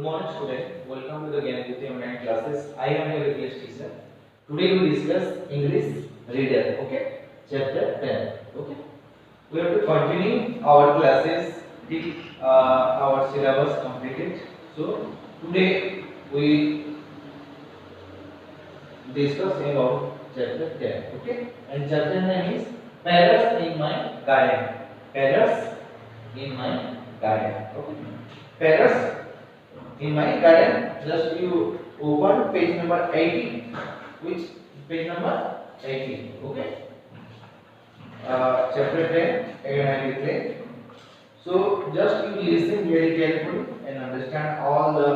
morning student, welcome to the Gyanajyoti online classes. I am your English teacher. Today we discuss English reader, okay? Chapter 10, okay? We have to continue our classes till our syllabus completed. So today we discuss about chapter 10, okay? And chapter 9 is Parrots in my garden. Parrots in my garden, okay? Parrots in my garden. Just you open page number 80. Which page number 80? Okay. Chapter 10 again I replay. So just you listen very carefully and understand all the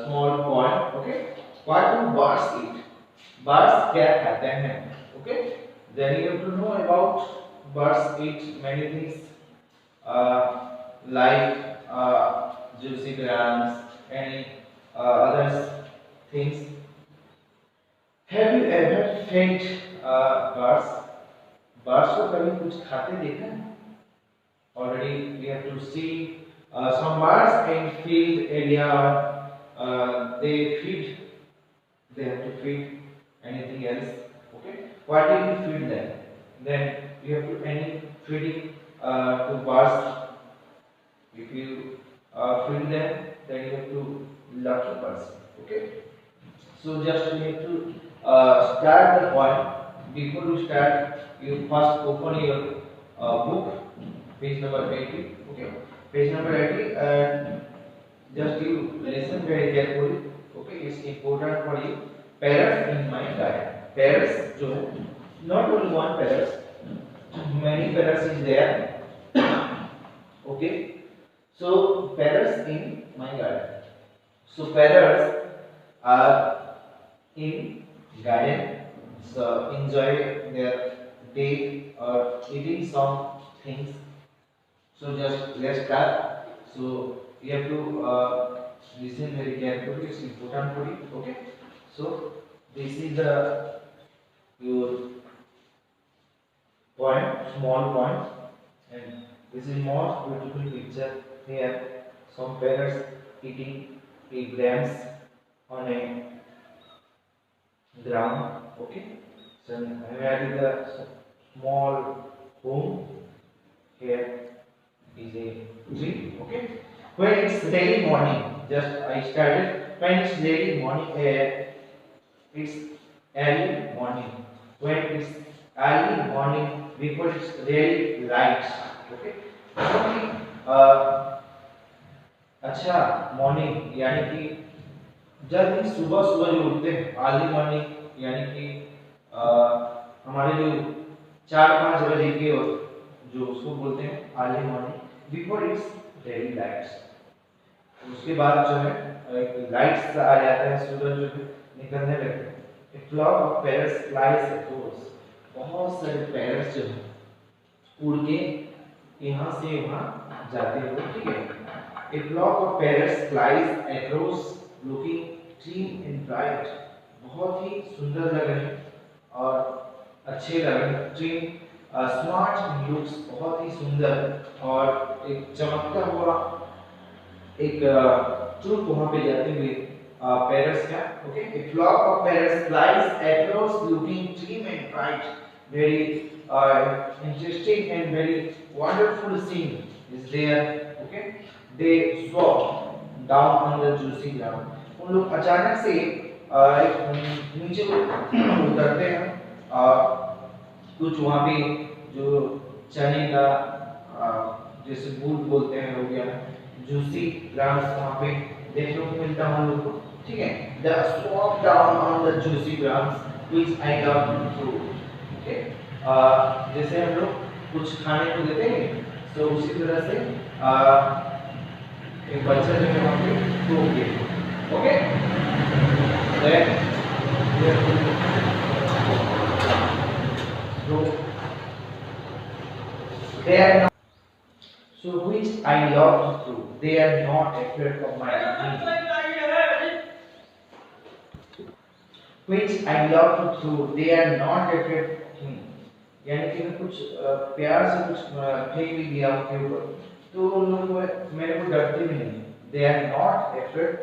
small point. Okay. What do birds eat? Birds क्या खाते हैं? Okay. Then you have to know about birds eat many things like juicy grams, any other things. Have you ever fed birds? Birds को कभी कुछ खाते देखा है? Already we have to see some birds in field area. They feed. They have to feed anything else. Okay. What do you feed them? Then you have to any feeding to birds. If you feed them, then you have to lucky person. Okay. So just you have to start the point. Before you start, you first open your book, page number 80. Okay. Page number 80, and just you listen very carefully. Okay. It's important for you. Parrots in my garden. Parrots, जो है, not only one parrots, many parrots is there. Okay. So parrots in my garden. So parrots are in garden, so enjoy their day or eating some things. So just let's start. So you have to listen very carefully. It's important for you. Okay. So this is the your point, small point, and this is most beautiful picture. Here some parrots eating grams on a ground. Okay. So I added the small home. Here is a tree. Okay. When it's daily morning, just I started. When it's daily morning, it's early morning. When it's early morning, before it's really light. Okay. अच्छा morning यानी कि जब हम सुबह सुबह जो उठते हैं अर्ली मॉर्निंग यानी कि हमारे जो 4-5 बजे के जो उसको बोलते हैं early morning before it's very lights उसके बाद जो है लाइट्स आ जाता है सूरज जो है निकलने लगते हैं a flock of parrots flies across बहुत सारे पैरट्स जो है उड़ के यहाँ से वहाँ जाते हैं ठीक है A flock of parrots flies across, looking clean and bright. बहुत ही सुंदर लग रहे हैं और अच्छे लग रहे हैं. Clean, smart and looks बहुत ही सुंदर और एक चमकता हुआ एक ट्रूप वहाँ पे जाते हुए parrots का. Okay, a flock of parrots flies across, looking clean and bright. Very interesting and very wonderful scene is there. Okay. They swap down on the juicy ground. उन लोग अचानक से नीचे उतरते हैं कुछ वहाँ पे जो चने का जैसे बूट बोलते हैं लोग या जूसी ग्राम्स वहाँ पे देखने को मिलता है हम लोग को ठीक है the swap down on the juicy grams which I love to okay जैसे हम लोग कुछ खाने को देते हैं तो उसी तरह से एक बच्चा जो है वहाँ पे तो okay then they are not, so which I love to do. They are not afraid of my enemy. Which I love to do. They are not afraid of me. यानी कि मैं कुछ प्यार से कुछ फेंक भी दिया उनके ऊपर तो उन लोग मेरे को डरते भी नहीं they are not afraid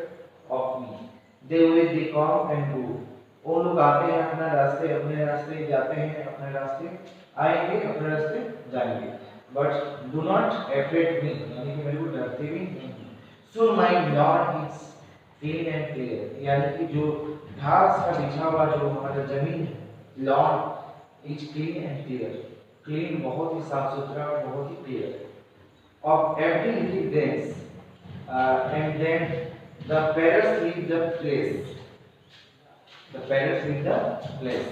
of me. They will they come and go. वो लोग आते हैं अपने रास्ते जाते हैं, अपने रास्ते आएंगे, अपने रास्ते जाएंगे, बट डू नॉट अफ्रेड मी, यानी कि मेरे को डरते भी नहीं। So my lawn is clean and clear, यानी कि जो घास का बिछा हुआ जो हमारा जमीन है, lawn is clean and clear, clean बहुत ही साफ सुथरा, बहुत ही clear, of every little grains, and then the parrots leave the place. The parrots leave the place.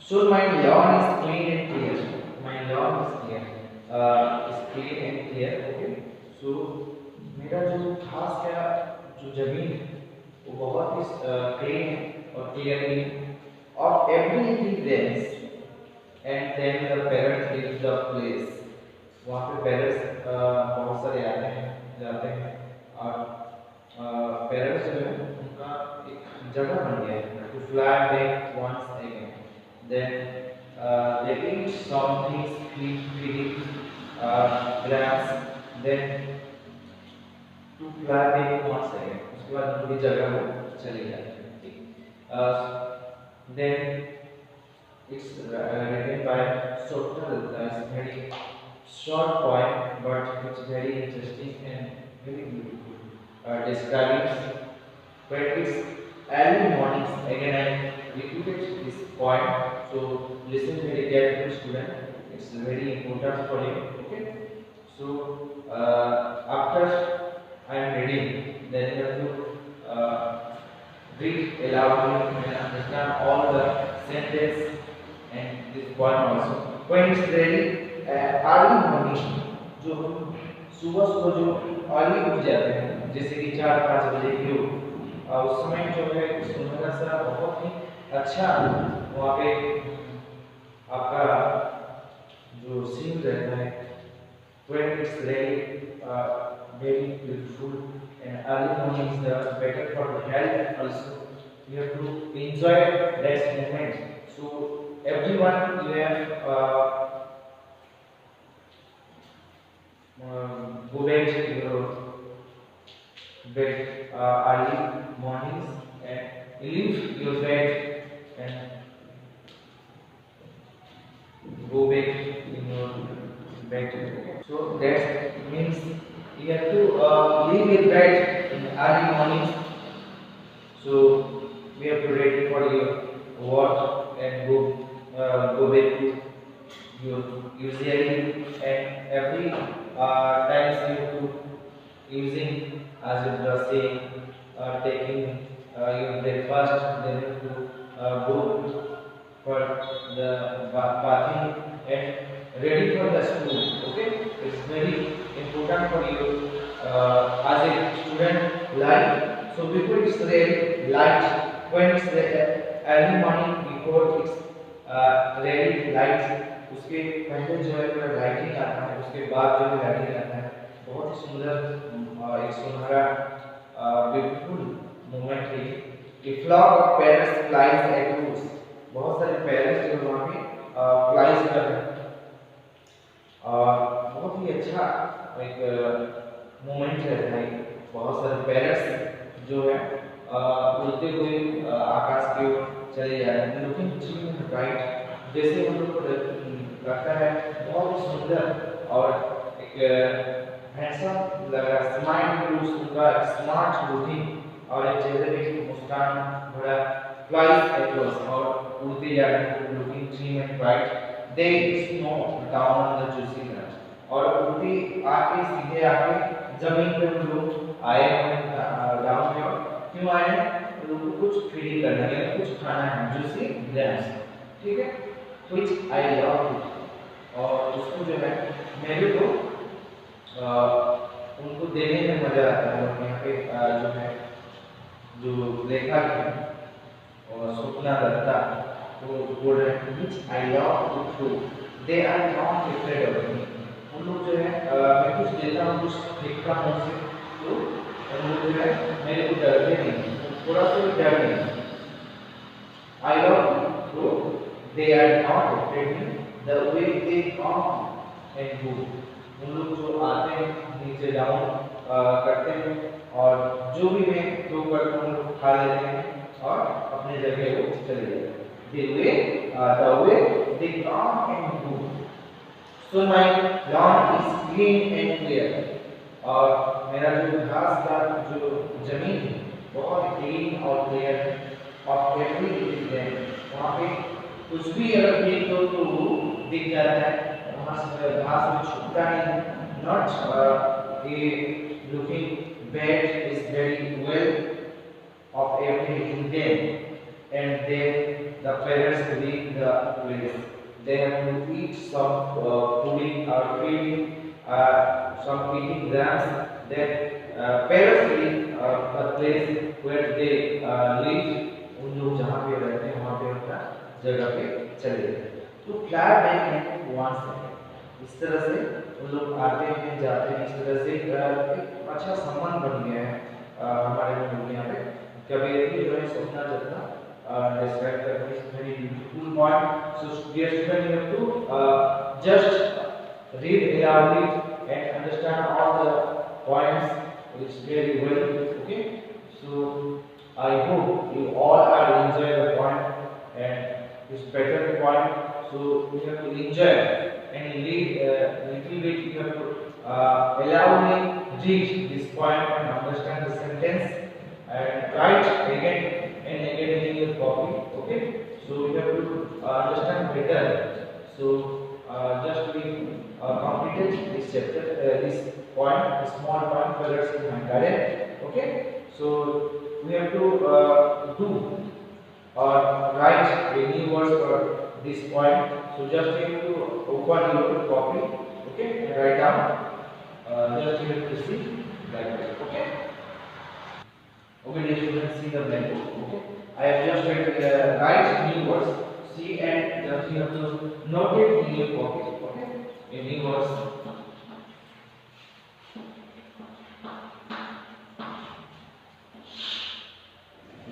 So my lawn is clean and clear. My lawn is clear. Is clean and clear. Okay. So मेरा जो घास का जो जमीन है वो बहुत ही clean और क्लियर है. Of every little grains, and then the parrots leave the place. वहाँ पे पैरट्स बहुत सारे आते हैं जाते हैं, और पैरट्स जो है उनका एक जगह बन गया है to fly back once again, then they eat something feeding grass, then to fly back once again, उसके बाद उनकी जगह वो चले जाते हैं। Then it's written by Sotal, that's very short poem, but it's very interesting and very beautiful. Describing when it's early mornings. Again, I repeated this poem, so listen very carefully, student. It's very important for you. Okay. So after I am reading, then you have to read aloud and understand all the sentences and this poem also. When it's ready, early morning, जो सुबह सुबह जो early उठ जाते हैं, जैसे कि 4-5 बजे की उस समय जो है सुनहरा सा बहुत ही अच्छा वहाँ पे आपका जो सीन रहता है, when it's ready, very beautiful, and early morning is the better for the health also. You have to enjoy that moment. So everyone, you have go back to your bed early mornings and leave your bed and go back in your bed. So that means you have to leave your bed in early mornings. So we have to ready for your work and go back to your usually, and every times you have to using as a brushing, taking your breakfast, then you have to go for the bathing and ready for the school. Okay, it's very important for you as a student life. So before it's ready light, when it's early morning, before it's ready light, उसके पहले जो है पूरा lighting आता है, उसके बाद जो है लाइटिंग आता है, बहुत ही सुंदर एक सुनहरा ब्यूटीफुल मोमेंट है। A flock of parrots flies at roots, बहुत सारे पैरट्स जो वहाँ पे फ्लाइज कर रहे हैं, और बहुत ही अच्छा एक मोमेंट रहता है। बहुत सारे पैरट्स जो है उड़ते हुए आकाश की ओर चले जा रहे हैं, लुकिंग राइट, जैसे हम लोग को लगता है बहुत ही सुंदर और एक हैंडसम लग रहा है, स्माइल लुक्स उनका स्मार्ट लुकिंग और एक चेहरे पे मुस्कान भरा, फ्लाइज एक्रॉस और उड़ते जा रहे हैं, looking trim and bright, they snow down on the juicy grass, और उड़ते आके सीधे आके जमीन पे हम लोग आए हैं डाउन पे, क्यों आए हैं, लोगों को कुछ फीडिंग करना है, कुछ खाना है, जूसी ग्रास, ठीक है, which I love, और उसको जो है मेरे को उनको देने में मजा आता है। और यहाँ पे जो है जो लेखक है और स्वप्ना दत्ता वो बोल रहे हैं which I love to do, they are not afraid of me, उन लोग जो है मैं कुछ देता हूँ, कुछ फेंकता हूँ उनसे, तो उन लोग जो है मेरे को डरते नहीं, थोड़ा सा भी डर नहीं। I love to, they are not afraid of me, the way they come and go, उन लोग जो आते हैं नीचे डाउन करते हैं और जो भी मैं थ्रो करता हूँ लोग खा लेते हैं और अपने जगह वो चले जाते हैं। The way they come and go. So my lawn is clean and clear. और मेरा जो घास का जो जमीन है बहुत क्लीन और क्लियर है और एवरी वहाँ पे कुछ भी अगर देख दो तो वो दिख जाता है, वहाँ से घास में छूटता नहीं, नॉट ये looking bad is very well of everything them, and then the parents leave the place. They have to eat some pudding or feeding, some eating grams. Then parents leave the place where they live. उन लोग जहाँ पे रहते हैं वहाँ पे अपना जगह पे चले जाते हैं। तो फ्लैट बैंक है वहाँ से इस तरह से उन लोग आते हैं जाते हैं, इस तरह से एक अच्छा संबंध बन गया है हमारे लोग यहाँ पे। Kaveri जो है स्वप्ना जतना describe करते हैं, very beautiful point. So dear student, you have to just read aloud it and understand all the points. It's very well. Okay. So I hope you all are enjoy the point and it's better point. So you have to enjoy and read little bit. You have to allow me read this point and understand the sentence. And write again and again in your copy. Okay, so you have to understand better. So just we completed this chapter, this point, this small point, colors in my garden. Okay, so we have to do or write a new words for this point. So just you have to open your copy. Okay, and write down. Just you have to see like that. Okay. Okay, dear students, see the blackboard. Okay, I have just write new words. See and just you have to note it in your copy. Okay, in new words.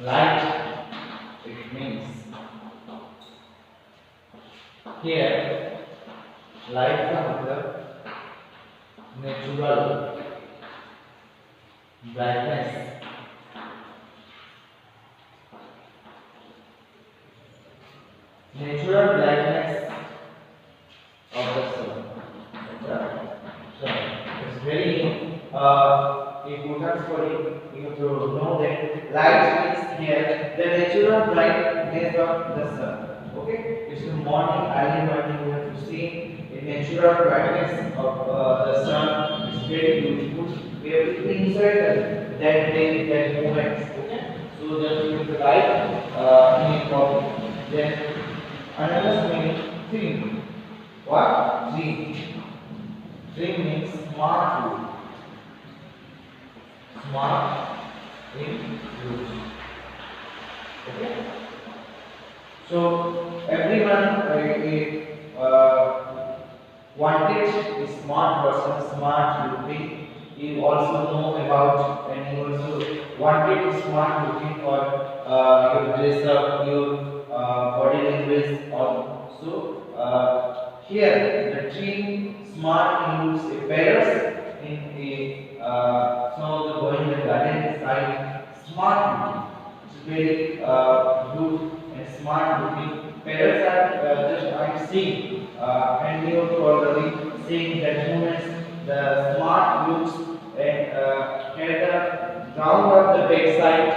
Light, it means here. Light का मतलब natural brightness. Natural brightness of the sun. So it's very important for you to know that light is here, the natural brightness of the sun. Okay, it's the morning, early morning. You have to see the natural brightness of the sun. It's very beautiful. We have to insert that day, that moment. Okay, so just you have to write in your copy. Then another meaning dream. What? Dream. Dream means smart food. Smart in use. Okay. So everyone wanted a smart person, smart looking. You also know about and you also wanted a smart looking for your dress up, your body language also. Here the tree smart includes a parrots in a some of the boys in the garden side. Smart is very good and smart looking. Parrots are just I see and you already seeing that moments the smart looks and had a round of the backside.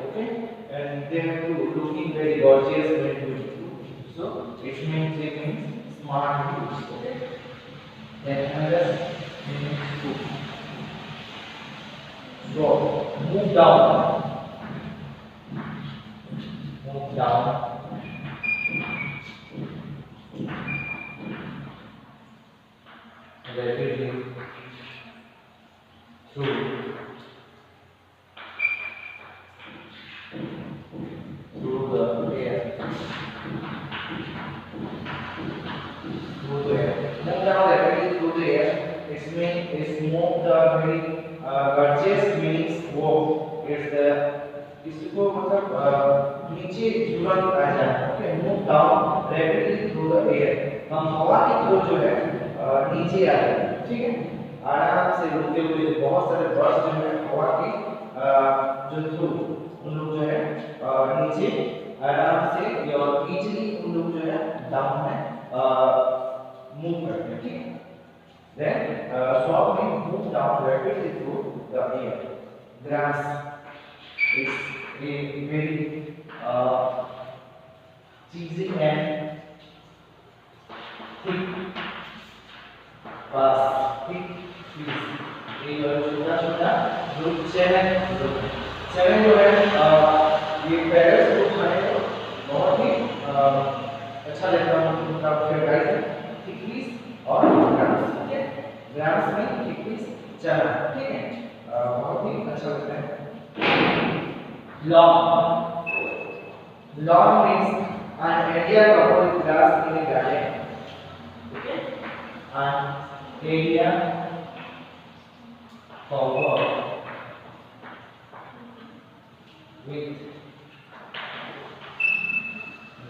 Okay, and they have to looking very gorgeous, very beautiful. So it means smart looks. Okay. Then another meaning food. So move down. Move down. Rapidly through the air. Through the air. Move down rapidly through the air. It's move the very gorgeous meanings walk. It's the इसको मतलब नीचे तुरंत आ जाना. Okay, move down rapidly through the air. हम हवा के through जो है नीचे आ जाते हैं. ठीक है। आराम से उड़ते हुए बहुत सारे बर्ड्स जो है हवा की जो थ्रू उन लोग जो है नीचे आराम से और इजीली उन लोग जो है डाउन में मूव करते हैं, ठीक है। Then swab may move down rapidly through the air. Grass is a very cheesy and thick thick piece. ये छोटा-छोटा जो चैनल जो है ये पैरस को खाने को बहुत ही अच्छा लगता है उनका फेवरेट है, थिक पीस और ग्रास, ठीक है। ग्रास में थिक पीस चना, ठीक है, बहुत ही अच्छा लगता है। Lawn means an area covered with grass in a garden, okay, an area covered with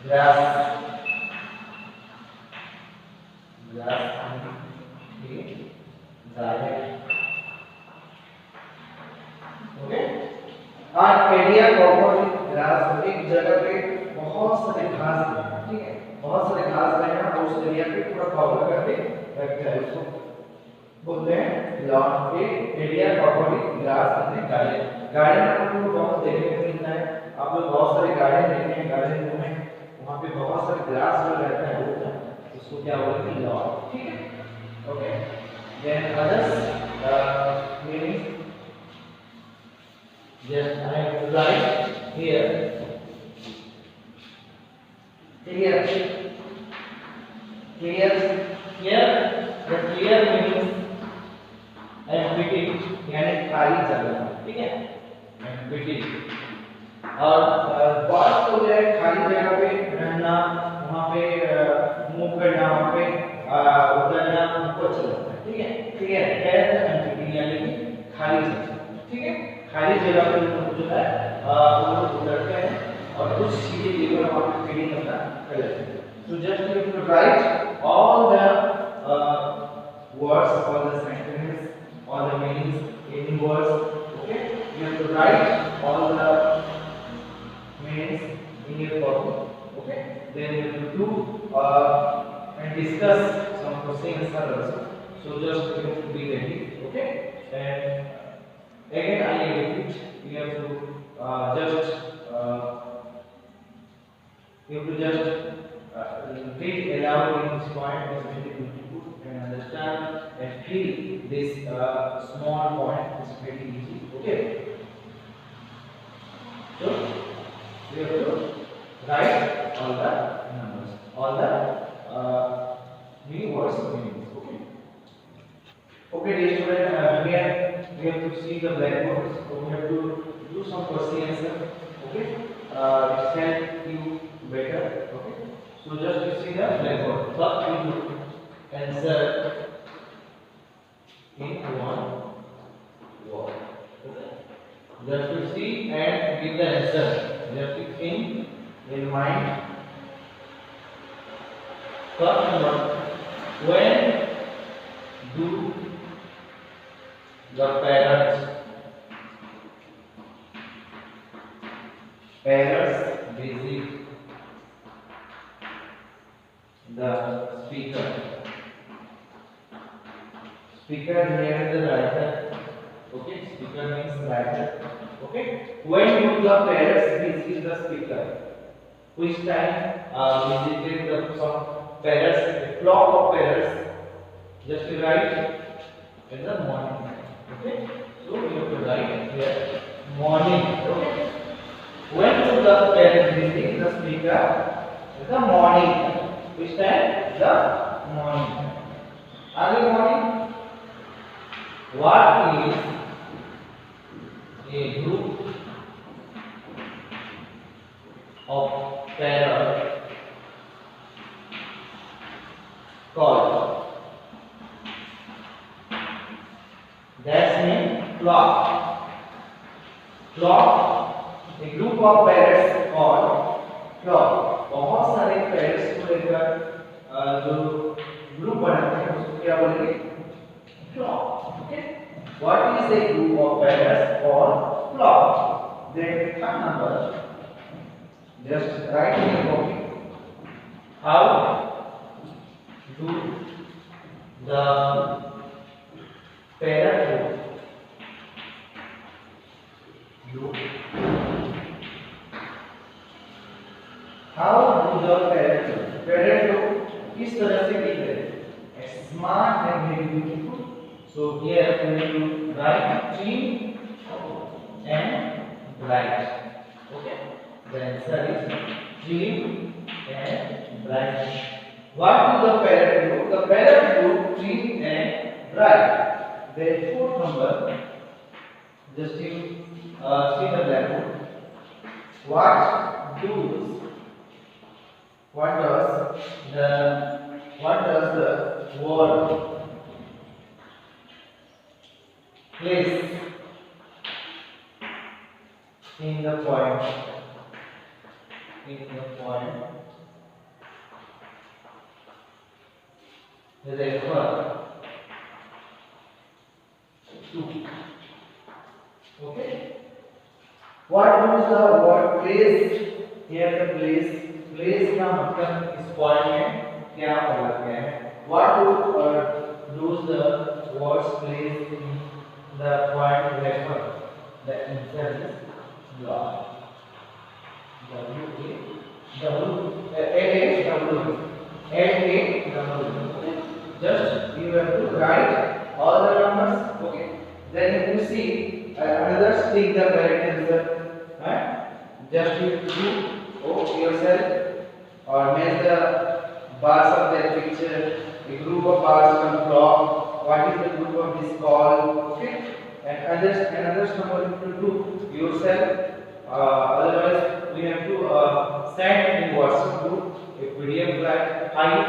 grass in a garden, okay। an area covered with grass, एक जगह पे बहुत सारे घास है, ठीक है, बहुत सारे घास है ना, उस एरिया पे पूरा कवर करके रखते हैं, उसको बोलते हैं लॉन। के area covered with grass in garden. Garden आप लोगों को बहुत देखने को मिलता है, आप लोग बहुत सारे गार्डन देखते हैं, गार्डन में वहां पे बहुत सारे ग्रास जो रहता है वो उसको क्या बोलते हैं, लॉन, ठीक है, okay. Than others meaning just I write here clear the clear means empty यानी खाली जगह, ठीक है, empty। और बात तो है खाली जगह पे रहना, वहां पे मूव करना, वहां पे उतरना उनको अच्छा लगता है, ठीक है। क्लियर empty यानी कि खाली जगह, ठीक है। खाली जगह पे जो है वो लोग उतरते हैं और कुछ चीजें लेकर वहां पे फीडिंग करना कर लेते हैं। So just you have to write all the words, all the sentences, all the meanings in words, okay? You have to write all the meanings in your book, okay? Then you have to do and discuss some questions also. So just you have to be ready, okay? And again I repeat, you have to read aloud in this point is very beautiful and understand and feel this small point is very easy, okay? So you have to write all the numbers, all the new words meanings, okay? Okay dear student, here we have to see the blackboard, so we have to do some question answer, okay? It help you better, okay? So just you see the blackboard. First you do answer in one word, okay? Just to see and give the answer. Just to think in mind. First number, when do the parents visit the speaker? Speaker here is the writer, okay? Speaker means writer, okay? When do the parents visit the speaker? Which time visited some parrots, a flock of parrots? Just to write in the morning, okay? So we have to write here morning, okay? When do the parents visit the speaker? In the morning. Which time? The morning. Early morning. What is a group of parrots called? That's mean flock. Flock, a group of parrots called flock. बहुत सारे parrots को लेकर जो group बनाते हैं उसको क्या बोलेंगे? flock. Okay. What is a group of parrots called flock? Then third number, just write in your copy. How do the parrot look? How do the parrot look? Parrot look किस तरह से दिख रहे हैं? Smart and very beautiful. So here we need to write clean and bright. Okay. The answer is clean and bright. What do the parrot look? The parrot look clean and bright. Then fourth number, just you see the blackboard. What does the word place in the poem? Refer to. Okay. What does the word place? Here the place का मतलब इस poem में क्या बोला गया है? What does the words place in the poem refer? The answer is God. Just you have to write all the numbers. Okay. Then you see another stick the correct answer. Just you do yourself or match the bars of that picture. A group of bars from flock. What is the group of this called? Okay. And another number you do yourself. Otherwise, we have to send in WhatsApp group a PDF file.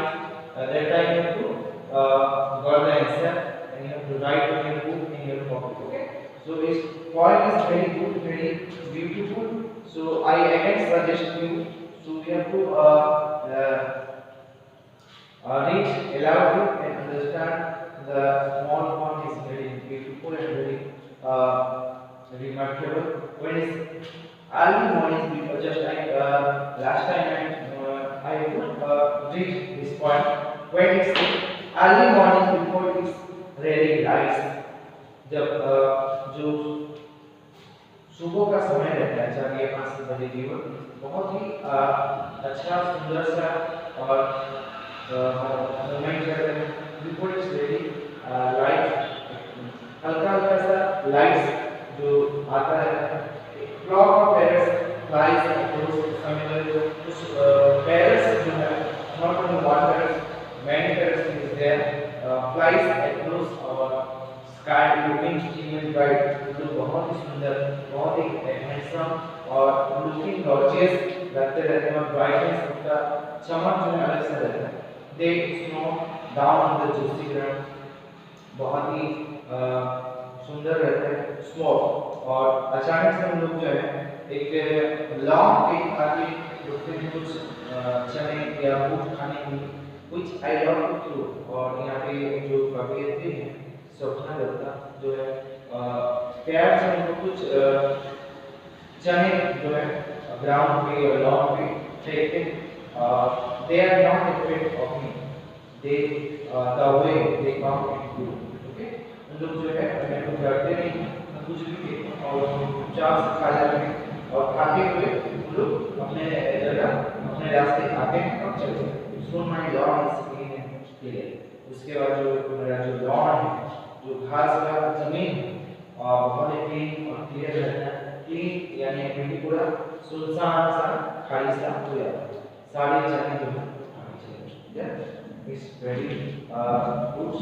That time you have to got the answer and you have to write in your book in your copy. Okay. So this point is very good, very beautiful. So I again suggest you. So we have to read aloud and understand the small font is very beautiful and very remarkable. When is early morning, just like last time I would read this point. When it's early morning before it's really light, जब जो सुबह का समय रहता है 4 या 5 बजे जीवन बहुत ही अच्छा सुंदर सा और मोमेंट रहता है बिफोर इट्स रेडी लाइट हल्का हल्का सा लाइट जो आता है flock of parrots flies across समय जो उस पैरट्स जो है not only one parrots many parrots is there flies across और स्काई लुकिंग एक्सट्रीमली ब्राइट जो बहुत ही सुंदर बहुत ही हैंडसम और लुकिंग गॉर्जियस लगते रहते हैं और ब्राइटनेस उनका चमक जो है अलग से रहता है they snow down on the juicy ground बहुत ही सुंदर रहते हैं स्मोक और अचानक से हम लोग जो है एक लॉन्ग पिक आके रुकते हैं कुछ चने या फूड खाने की कुछ आई लव टू और यहाँ पे जो कवियत भी है स्वप्ना दत्ता जो है प्यार से उनको कुछ चने जो है ग्राउंड पे और लॉन पे फेंकते they are not afraid of me they the way they come to okay उन लोग जो है मेरे को डरते नहीं कुछ भी और चुपचाप से खा जाते हैं और खाते हुए उन लोग अपने जगह अपने रास्ते आते हैं और चलते हैं so my lawn is clean and clear उसके बाद जो मेरा जो लॉन है जो घास का जमीन और बहुत ही क्लीन और क्लियर रहता है क्लीन यानी बिल्कुल पूरा सुनसान सा खाली सा हो जाता है सारे चने जो है it's very good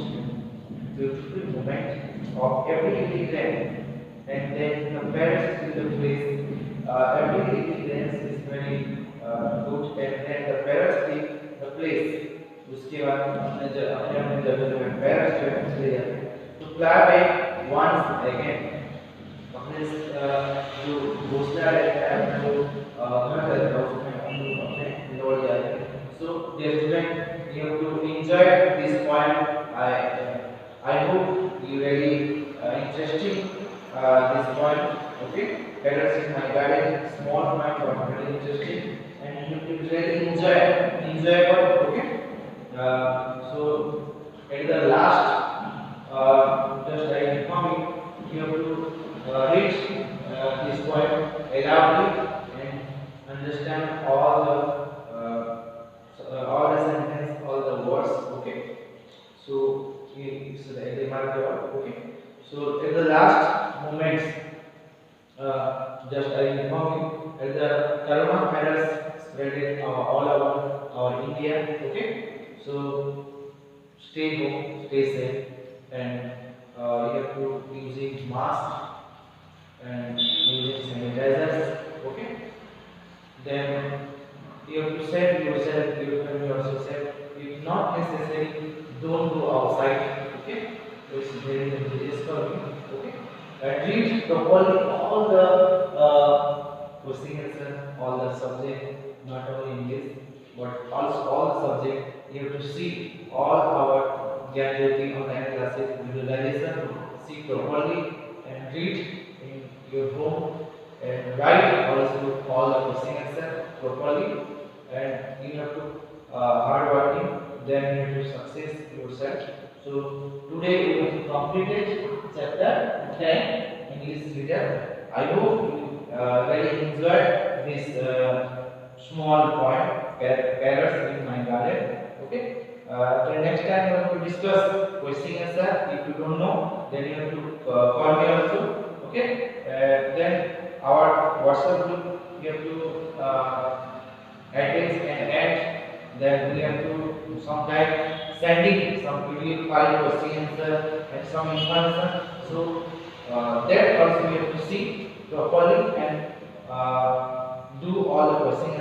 beautiful moment of every ingredient and then compares to the place every ingredient is very good and then the parrots take the place उसके बाद अपने जगह में parrots जो है चले जाते हैं to fly back once again अपने जो घोंसला रहता है जो घर रहता है उसमें हम लोग अपने लौट जाते हैं so dear student you have to enjoy this point I hope point. Okay, parrots in my garden, small point but very interesting, and you will really enjoyable. Okay, so at the last, just I inform you, you have to read this point aloudly and understand all the sentence, all the words. Okay, so it's the mark. Okay, so at the last moments, just I inform you, at the coronavirus spread it all over our India. Okay, so stay home, stay safe, and you have to using mask and using sanitizers. Okay, then you have to save yourself, you have to yourself safe. If not necessary, don't go outside. Okay, so it's very dangerous for you. Okay, and read properly all the question answer, all the subject, not only English, but also all the subject. You have to see all our Jyoti online classes, visualization, see properly and read in your home and write also all the question answer properly, and you have to hard working, then you have to success yourself. So today we have completed chapter 10 English reader. I hope you really enjoyed this small point parrots in my garden. Okay. The next time we have to discuss question answer. If you don't know, then you have to call me also. Okay. Then our WhatsApp group you have to address and add. Then we have to sometime sending some PDF file question answer and some information. So that also we have to see properly and do all the question